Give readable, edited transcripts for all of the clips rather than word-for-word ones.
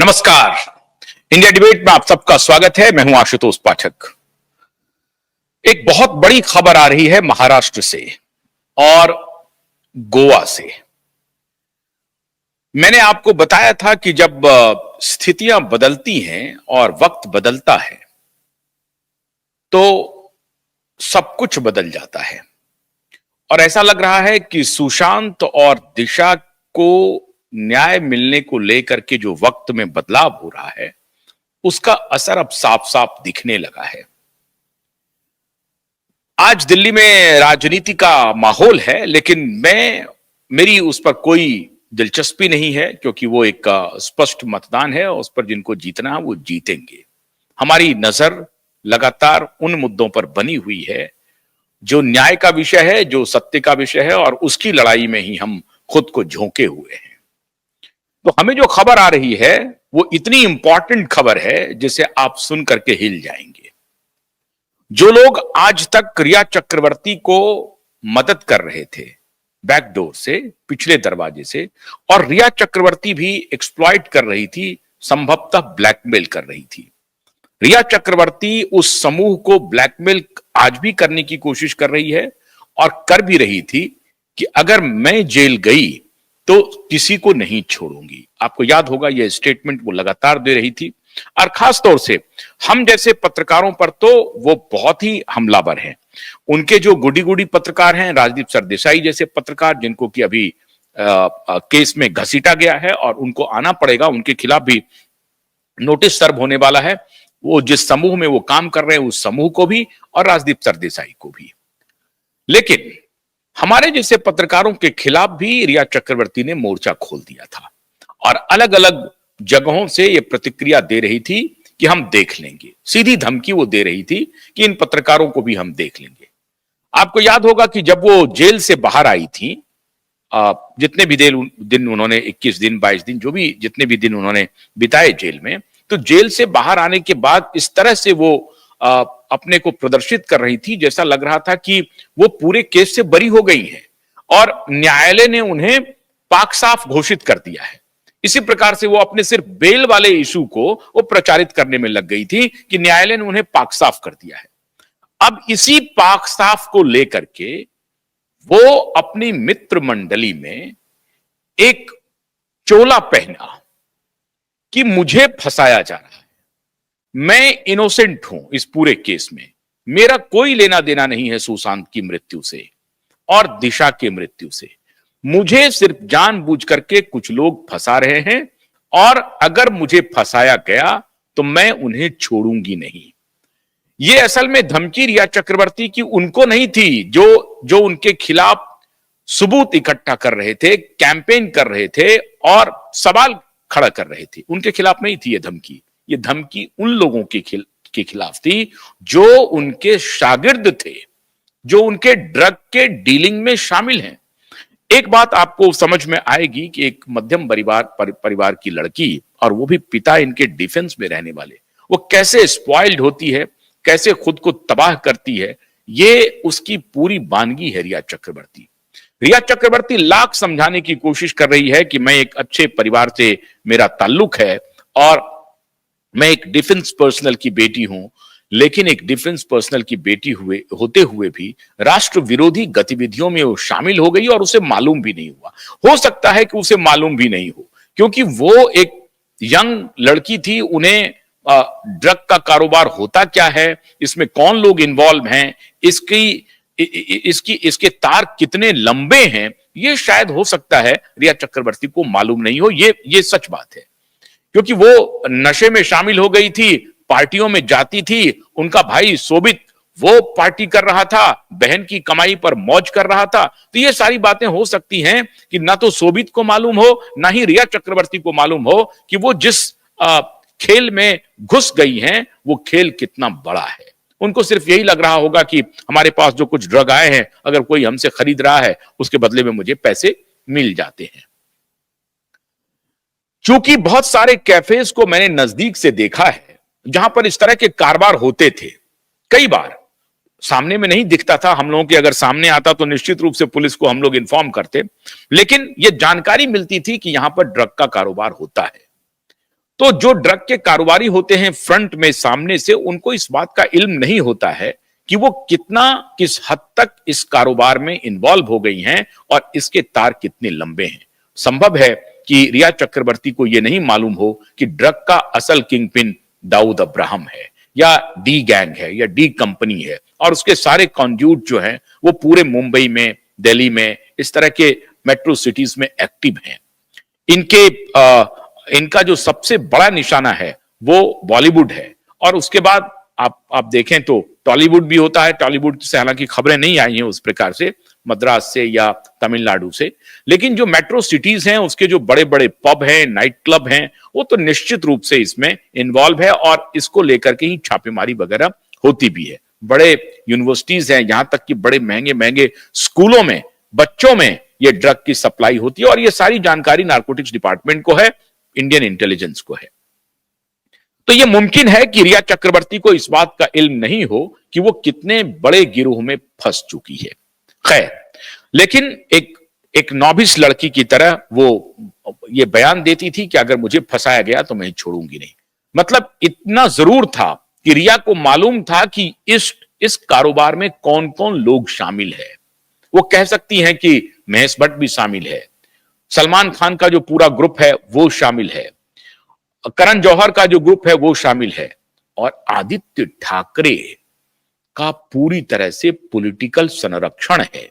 नमस्कार। India debate में आप सबका स्वागत है। मैं हूं आशुतोष पाठक। एक बहुत बड़ी खबर आ रही है महाराष्ट्र से और गोवा से। मैंने आपको बताया था कि जब स्थितियां बदलती हैं और वक्त बदलता है तो सब कुछ बदल जाता है और ऐसा लग रहा है कि सुशांत और दिशा को न्याय मिलने को लेकर के जो वक्त में बदलाव हो रहा है उसका असर अब साफ साफ दिखने लगा है। आज दिल्ली में राजनीति का माहौल है, लेकिन मेरी उस पर कोई दिलचस्पी नहीं है क्योंकि वो एक स्पष्ट मतदान है और उस पर जिनको जीतना है वो जीतेंगे। हमारी नजर लगातार उन मुद्दों पर बनी हुई है जो न्याय का विषय है, जो सत्य का विषय है, और उसकी लड़ाई में ही हम खुद को झोंके हुए हैं। तो हमें जो खबर आ रही है वो इतनी इंपॉर्टेंट खबर है जिसे आप सुन करके हिल जाएंगे। जो लोग आज तक रिया चक्रवर्ती को मदद कर रहे थे बैकडोर से, पिछले दरवाजे से, और रिया चक्रवर्ती भी एक्सप्लॉइट कर रही थी, संभवतः ब्लैकमेल कर रही थी। रिया चक्रवर्ती उस समूह को ब्लैकमेल आज भी करने की कोशिश कर रही है और कर भी रही थी कि अगर मैं जेल गई तो किसी को नहीं छोड़ूंगी। आपको याद होगा यह स्टेटमेंट वो लगातार दे रही थी और खास तौर से हम जैसे पत्रकारों पर तो वो बहुत ही हमलावर हैं। उनके जो गुडी गुडी पत्रकार हैं, राजदीप सरदेसाई जैसे पत्रकार, जिनको कि अभी केस में घसीटा गया है और उनको आना पड़ेगा, उनके खिलाफ भी नोटिस सर्व होने वाला है। वो जिस समूह में वो काम कर रहे हैं उस समूह को भी और राजदीप सरदेसाई को भी। लेकिन हमारे जैसे पत्रकारों के खिलाफ भी रिया चक्रवर्ती ने मोर्चा खोल दिया था और अलग अलग जगहों से ये प्रतिक्रिया दे रही थी कि हम देख लेंगे। सीधी धमकी वो दे रही थी कि इन पत्रकारों को भी हम देख लेंगे। आपको याद होगा कि जब वो जेल से बाहर आई थी, जितने भी दिन उन्होंने 21 दिन 22 दिन जो भी जितने भी दिन उन्होंने बिताए जेल में, तो जेल से बाहर आने के बाद इस तरह से वो अपने को प्रदर्शित कर रही थी जैसा लग रहा था कि वो पूरे केस से बरी हो गई हैं और न्यायालय ने उन्हें पाक साफ घोषित कर दिया है। इसी प्रकार से वो अपने सिर्फ बेल वाले इशू को वो प्रचारित करने में लग गई थी कि न्यायालय ने उन्हें पाक साफ कर दिया है। अब इसी पाक साफ को लेकर के वो अपनी मित्र मंडली में एक चोला पहना कि मुझे फंसाया जा रहा है, मैं इनोसेंट हूं इस पूरे केस में, मेरा कोई लेना देना नहीं है सुशांत की मृत्यु से और दिशा की मृत्यु से, मुझे सिर्फ जानबूझ करके कुछ लोग फंसा रहे हैं और अगर मुझे फंसाया गया तो मैं उन्हें छोड़ूंगी नहीं। ये असल में धमकी रिया चक्रवर्ती की उनको नहीं थी जो उनके खिलाफ सबूत इकट्ठा कर रहे थे, कैंपेन कर रहे थे और सवाल खड़ा कर रहे थे। उनके खिलाफ नहीं थी ये धमकी। ये धमकी उन लोगों के खिलाफ थी जो उनके शागिर्द थे, जो उनके ड्रग के डीलिंग में शामिल हैं। एक बात आपको समझ में आएगी कि एक मध्यम परिवार की लड़की, और वो भी पिता इनके डिफेंस में रहने वाले, वो कैसे स्पॉइल्ड होती है, कैसे खुद को तबाह करती है, ये उसकी पूरी वानगी है रिया चक्रवर्ती। रिया चक्रवर्ती लाख समझाने की कोशिश कर रही है कि मैं एक अच्छे परिवार से मेरा ताल्लुक है और मैं एक डिफेंस पर्सनल की बेटी हूं, लेकिन एक डिफेंस पर्सनल की बेटी होते हुए भी राष्ट्र विरोधी गतिविधियों में वो शामिल हो गई और उसे मालूम भी नहीं हुआ। हो सकता है कि उसे मालूम भी नहीं हो क्योंकि वो एक यंग लड़की थी। उन्हें ड्रग का कारोबार होता क्या है, इसमें कौन लोग इन्वॉल्व हैं, इसके तार कितने लंबे हैं, ये शायद हो सकता है रिया चक्रवर्ती को मालूम नहीं हो। ये सच बात है क्योंकि वो नशे में शामिल हो गई थी, पार्टियों में जाती थी, उनका भाई सोबित वो पार्टी कर रहा था, बहन की कमाई पर मौज कर रहा था। तो ये सारी बातें हो सकती हैं कि ना तो सोबित को मालूम हो, ना ही रिया चक्रवर्ती को मालूम हो कि वो जिस खेल में घुस गई हैं वो खेल कितना बड़ा है। उनको सिर्फ यही लग रहा होगा कि हमारे पास जो कुछ ड्रग आए हैं, अगर कोई हमसे खरीद रहा है उसके बदले में मुझे पैसे मिल जाते हैं। चूंकि बहुत सारे कैफेज को मैंने नजदीक से देखा है जहां पर इस तरह के कारोबार होते थे, कई बार सामने में नहीं दिखता था हम लोगों के, अगर सामने आता तो निश्चित रूप से पुलिस को हम लोग इन्फॉर्म करते, लेकिन यह जानकारी मिलती थी कि यहां पर ड्रग का कारोबार होता है। तो जो ड्रग के कारोबारी होते हैं फ्रंट में सामने से, उनको इस बात का इल्म नहीं होता है कि वो किस हद तक इस कारोबार में इन्वॉल्व हो गई हैं और इसके तार कितने लंबे हैं। संभव है कि रिया चक्रवर्ती को यह नहीं मालूम हो कि ड्रग का असल किंग पिन दाऊद अब्राहम है या डी गैंग है या डी कंपनी है, और उसके सारे कॉन्ड्यूट जो हैं वो पूरे मुंबई में, दिल्ली में, इस तरह के मेट्रो सिटीज में एक्टिव हैं। इनका जो सबसे बड़ा निशाना है वो बॉलीवुड है, और उसके बाद आप देखें तो टॉलीवुड भी होता है। टॉलीवुड से हालांकि खबरें नहीं आई हैं उस प्रकार से, मद्रास से या तमिलनाडु से, लेकिन जो मेट्रो सिटीज हैं उसके जो बड़े बड़े पब हैं, नाइट क्लब हैं, वो तो निश्चित रूप से इसमें इन्वॉल्व है और इसको लेकर के ही छापेमारी वगैरह होती भी है। बड़े यूनिवर्सिटीज हैं, यहां तक कि बड़े महंगे महंगे स्कूलों में बच्चों में ये ड्रग की सप्लाई होती है, और ये सारी जानकारी नारकोटिक्स डिपार्टमेंट को है, इंडियन इंटेलिजेंस को है। तो यह मुमकिन है कि रिया चक्रवर्ती को इस बात का इल्म नहीं हो कि वो कितने बड़े गिरोह में फंस चुकी है। खैर, लेकिन एक नॉबिस लड़की की तरह वो ये बयान देती थी कि अगर मुझे फंसाया गया तो मैं छोड़ूंगी नहीं। मतलब इतना जरूर था कि रिया को मालूम था कि इस कारोबार में कौन कौन लोग शामिल है। वो कह सकती हैं कि महेश भट्ट भी शामिल है, सलमान खान का जो पूरा ग्रुप है वो शामिल है, करण जौहर का जो ग्रुप है वो शामिल है, और आदित्य ठाकरे का पूरी तरह से पॉलिटिकल संरक्षण है।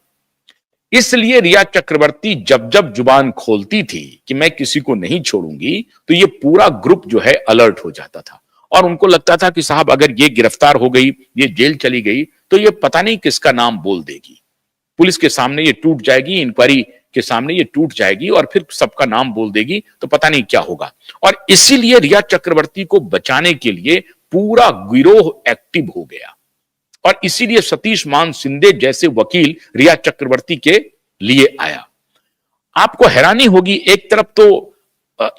इसलिए रिया चक्रवर्ती जब जब जुबान खोलती थी कि मैं किसी को नहीं छोड़ूंगी, तो ये पूरा ग्रुप जो है अलर्ट हो जाता था, और उनको लगता था कि साहब अगर ये गिरफ्तार हो गई, ये जेल चली गई, तो ये पता नहीं किसका नाम बोल देगी, पुलिस के सामने ये टूट जाएगी, इंक्वायरी के सामने ये टूट जाएगी और फिर सबका नाम बोल देगी, तो पता नहीं क्या होगा। और इसीलिए रिया चक्रवर्ती को बचाने के लिए पूरा गिरोह एक्टिव हो गया, और इसीलिए सतीश मान सिंधे जैसे वकील रिया चक्रवर्ती के लिए आया। आपको हैरानी होगी, एक तरफ तो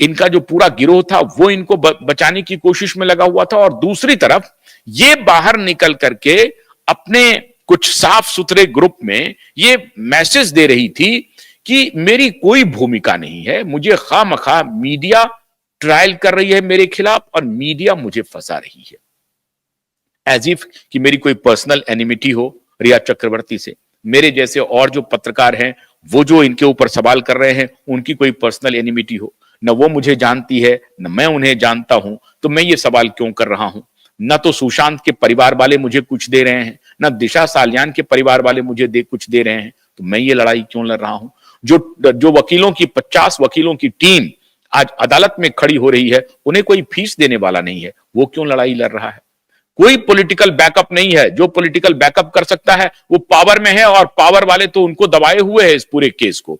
इनका जो पूरा गिरोह था वो इनको बचाने की कोशिश में लगा हुआ था, और दूसरी तरफ ये बाहर निकल करके अपने कुछ साफ सुथरे ग्रुप में ये मैसेज दे रही थी कि मेरी कोई भूमिका नहीं है, मुझे खामखा मीडिया ट्रायल कर रही है मेरे खिलाफ और मीडिया मुझे फंसा रही है। एज इफ कि मेरी कोई पर्सनल एनिमिटी हो रिया चक्रवर्ती से। मेरे जैसे और जो पत्रकार हैं वो जो इनके ऊपर सवाल कर रहे हैं, उनकी कोई पर्सनल एनिमिटी हो, न वो मुझे जानती है न मैं उन्हें जानता हूं, तो मैं ये सवाल क्यों कर रहा हूं। न तो सुशांत के परिवार वाले मुझे कुछ दे रहे हैं, न दिशा सालियान के परिवार वाले मुझे कुछ दे रहे हैं, तो मैं ये लड़ाई क्यों लड़ रहा हूं। जो वकीलों की 50 वकीलों की टीम आज अदालत में खड़ी हो रही है, उन्हें कोई फीस देने वाला नहीं है, वो क्यों लड़ाई लड़ रहा है। कोई पॉलिटिकल बैकअप नहीं है। जो पॉलिटिकल बैकअप कर सकता है वो पावर में है, और पावर वाले तो उनको दबाए हुए हैं इस पूरे केस को।